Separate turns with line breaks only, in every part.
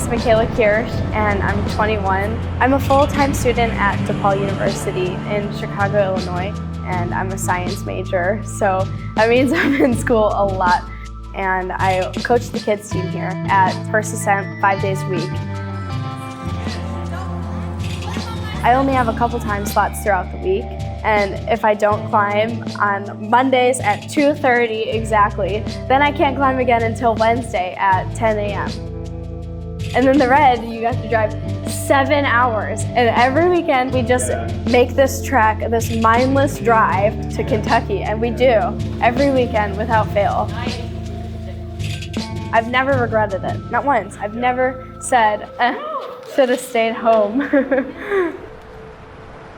is Michaela Kiersch, and I'm 21. I'm a full-time student at DePaul University in Chicago, Illinois, and I'm a science major, so that means I'm in school a lot. And I coach the kids team here at First Ascent 5 days a week. I only have a couple time slots throughout the week, and if I don't climb on Mondays at 2:30 exactly, then I can't climb again until Wednesday at 10 a.m. And then the Red, you have to drive 7 hours, and every weekend we just make this trek, this mindless drive to Kentucky, and we do every weekend without fail. I've never regretted it, not once. I've never said, should have stayed home.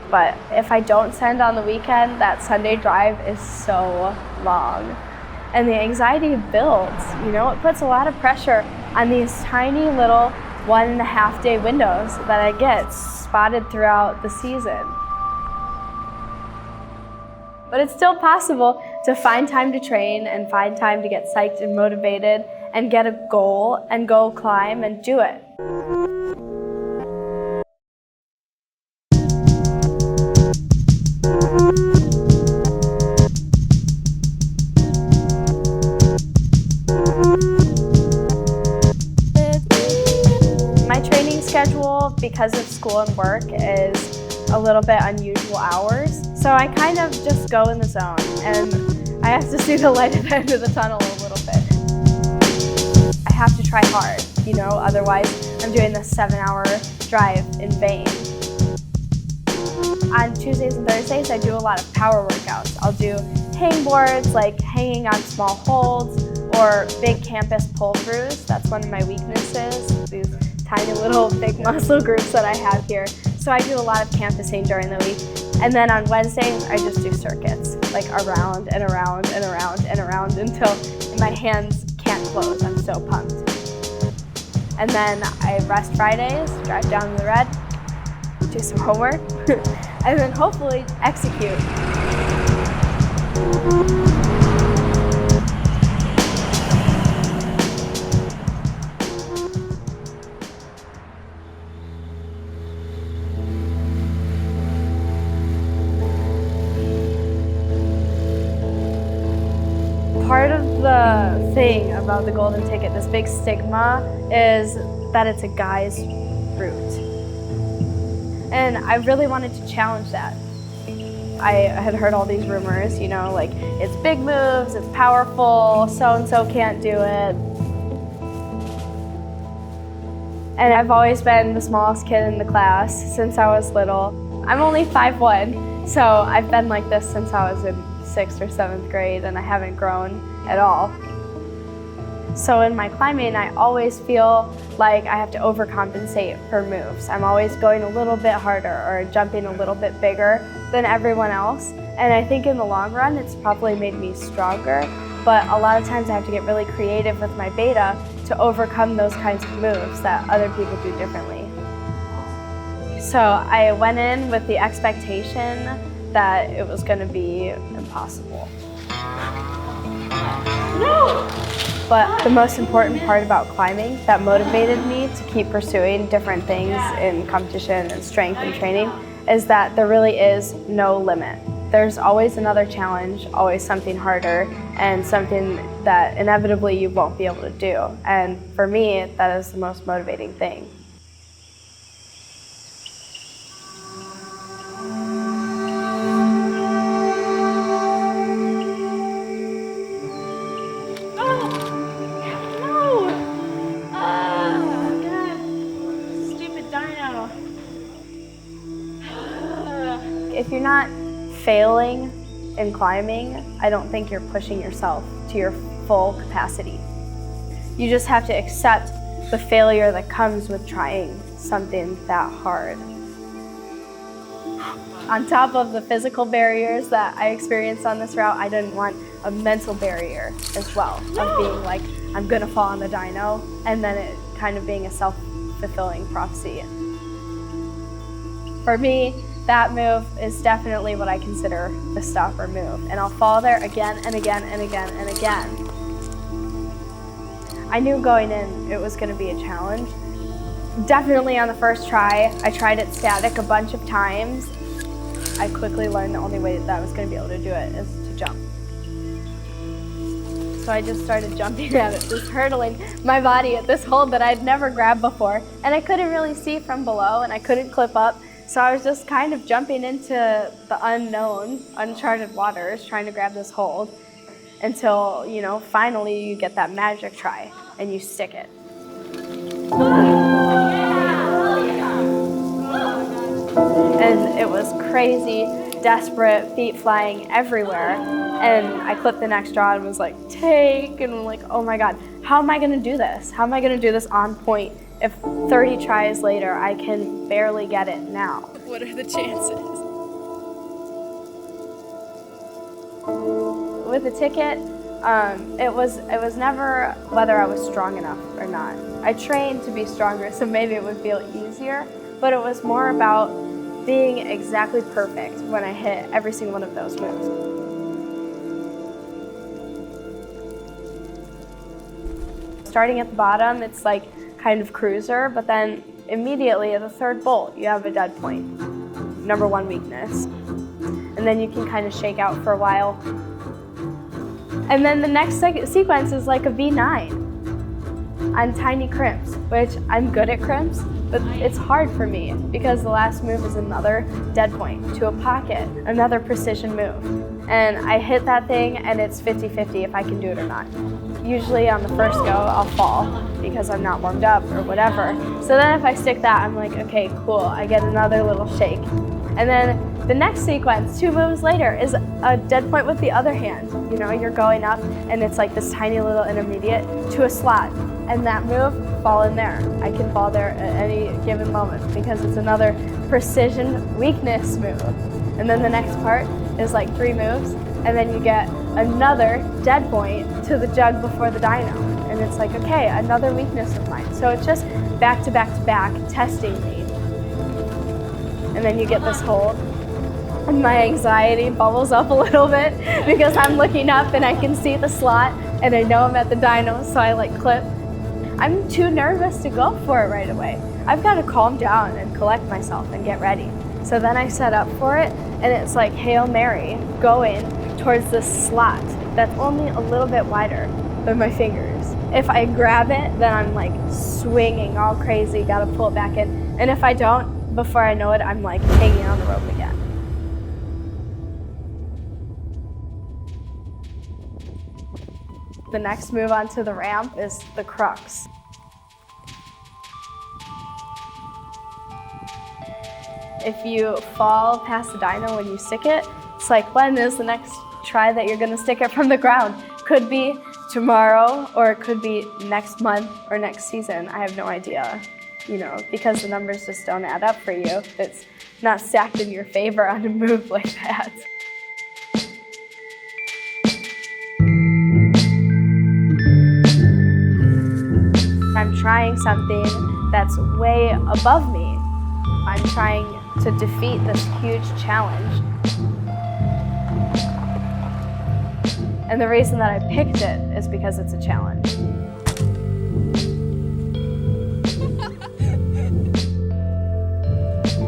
But if I don't send on the weekend, that Sunday drive is so long. And the anxiety builds, you know, it puts a lot of pressure on these tiny little 1.5 day windows that I get spotted throughout the season. But it's still possible to find time to train and find time to get psyched and motivated and get a goal and go climb and do it. My training schedule, because of school and work, is a little bit unusual hours. So I kind of just go in the zone, and I have to see the light at the end of the tunnel a little bit. I have to try hard, you know, otherwise I'm doing this 7-hour drive in vain. On Tuesdays and Thursdays, I do a lot of power workouts. I'll do hang boards, like hanging on small holds, or big campus pull-throughs. That's one of my weaknesses, these tiny little big muscle groups that I have here. So I do a lot of campusing during the week. And then on Wednesdays, I just do circuits, like around and around and around and around until my hands can't close. I'm so pumped. And then I rest Fridays, drive down to the Red, do some homework, and then hopefully execute. Part of the thing about the golden ticket, this big stigma, is that it's a guy's route. And I really wanted to challenge that. I had heard all these rumors, you know, like it's big moves, it's powerful, so-and-so can't do it. And I've always been the smallest kid in the class since I was little. I'm only 5'1", so I've been like this since I was in 6th or 7th grade, and I haven't grown at all. So in my climbing, I always feel like I have to overcompensate for moves. I'm always going a little bit harder or jumping a little bit bigger than everyone else. And I think in the long run, it's probably made me stronger, but a lot of times I have to get really creative with my beta to overcome those kinds of moves that other people do differently. So I went in with the expectation that it was going to be impossible. No! But the most important part about climbing that motivated me to keep pursuing different things in competition and strength and training is that there really is no limit. There's always another challenge, always something harder, and something that inevitably you won't be able to do. And for me, that is the most motivating thing. If you're not failing in climbing, I don't think you're pushing yourself to your full capacity. You just have to accept the failure that comes with trying something that hard. On top of the physical barriers that I experienced on this route, I didn't want a mental barrier as well, of being like, I'm gonna fall on the dyno, and then it kind of being a self-fulfilling prophecy. For me, that move is definitely what I consider the stopper move, and I'll fall there again and again and again and again. I knew going in it was going to be a challenge, Definitely on the first try, I tried it static a bunch of times. I quickly learned the only way that I was going to be able to do it is to jump. So I just started jumping at it, just hurtling my body at this hold that I'd never grabbed before. And I couldn't really see from below and I couldn't clip up. So I was just kind of jumping into the unknown, uncharted waters, trying to grab this hold until, you know, finally you get that magic try and you stick it. And it was crazy, desperate, feet flying everywhere. And I clipped the next draw and was like, take, and I'm like, oh my God, how am I gonna do this? How am I gonna do this on point if 30 tries later I can barely get it now?
What are the chances?
With the ticket, it was never whether I was strong enough or not. I trained to be stronger, so maybe it would feel easier, but it was more about being exactly perfect when I hit every single one of those moves. Starting at the bottom, it's like kind of cruiser, but then immediately at the third bolt, you have a dead point. Number one weakness. And then you can kind of shake out for a while. And then the next sequence is like a V9 on tiny crimps, which I'm good at crimps, but it's hard for me because the last move is another dead point to a pocket, another precision move. And I hit that thing and it's 50-50 if I can do it or not. Usually on the first go, I'll fall because I'm not warmed up or whatever. So then if I stick that, I'm like, okay, cool, I get another little shake. And then the next sequence, 2 moves later, is a dead point with the other hand. You know, you're going up and it's like this tiny little intermediate to a slot. And that move, fall in there. I can fall there at any given moment because it's another precision weakness move. And then the next part is like 3 moves, and then you get another dead point to the jug before the dyno. And it's like, okay, another weakness of mine. So it's just back to back to back, testing me. And then you get this hold. And my anxiety bubbles up a little bit because I'm looking up and I can see the slot and I know I'm at the dyno, so I like clip. I'm too nervous to go for it right away. I've got to calm down and collect myself and get ready. So then I set up for it and it's like Hail Mary going towards this slot that's only a little bit wider than my fingers. If I grab it, then I'm like swinging all crazy, gotta pull it back in. And if I don't, before I know it, I'm like hanging on the rope again. The next move onto the ramp is the crux. If you fall past the dyno when you stick it, it's like, when is the next try that you're gonna stick it from the ground? Could be tomorrow, or it could be next month or next season. I have no idea, you know, because the numbers just don't add up for you. It's not stacked in your favor on a move like that. I'm trying something that's way above me. I'm trying to defeat this huge challenge. And the reason that I picked it is because it's a challenge.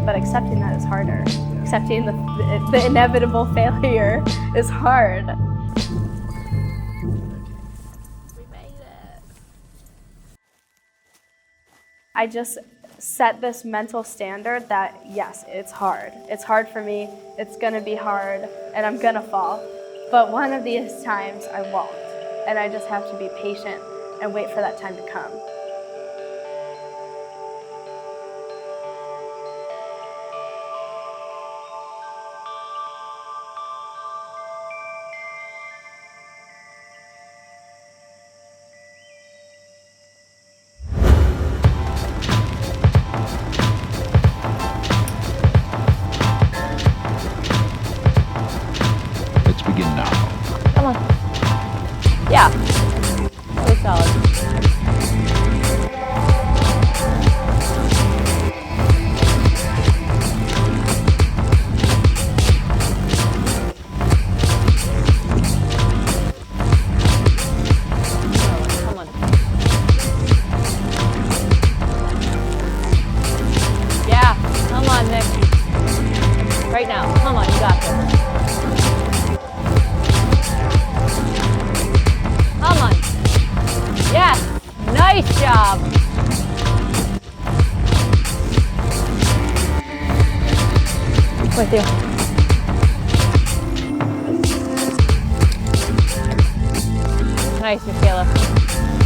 But accepting that is harder. Accepting the inevitable failure is hard. We made it. I just set this mental standard that, yes, it's hard. It's hard for me, it's gonna be hard, and I'm gonna fall. But one of these times I won't. And I just have to be patient and wait for that time to come.
Yeah, so solid. Come on. With you. Nice, Michaela.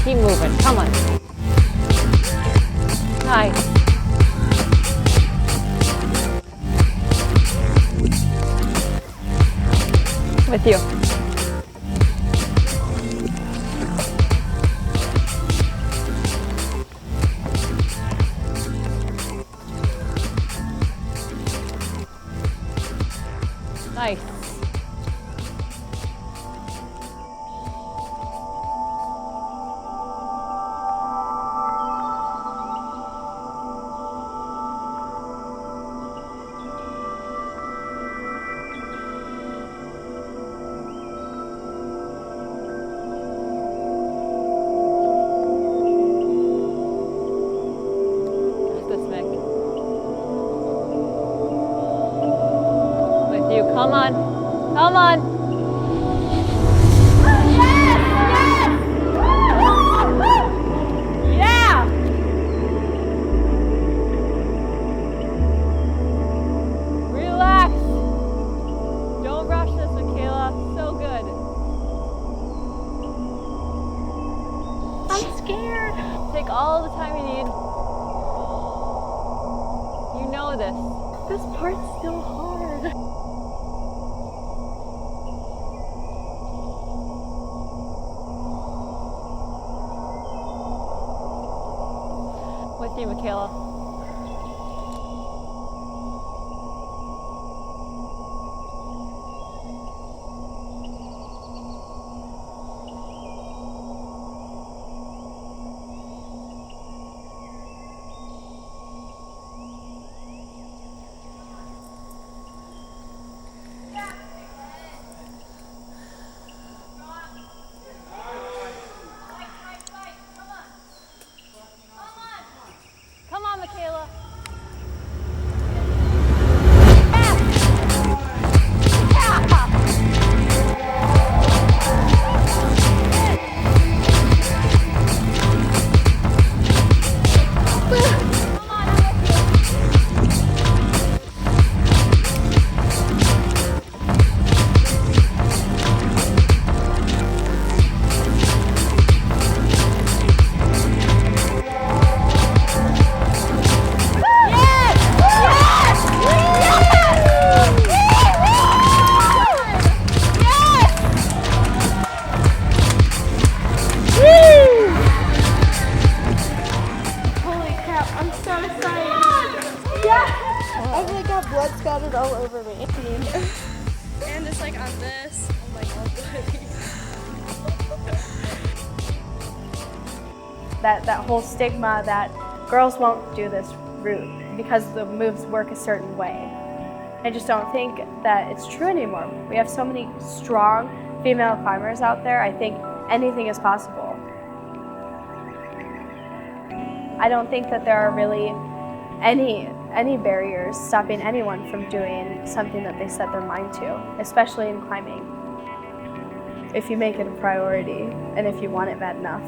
Keep moving. Come on. Nice. With you. Nice. Come on. Come on. Yes! Yes! Yeah! Relax. Don't rush this, Michaela. So good.
I'm scared.
Take all the time you need. You know this.
This part's still hard.
With you, Michaela. Come on, Michaela.
Blood spattered all over me.
And it's like on this. I'm like all bloody.
That whole stigma that girls won't do this route because the moves work a certain way. I just don't think that it's true anymore. We have so many strong female climbers out there. I think anything is possible. I don't think that there are really any barriers stopping anyone from doing something that they set their mind to, especially in climbing, if you make it a priority and if you want it bad enough.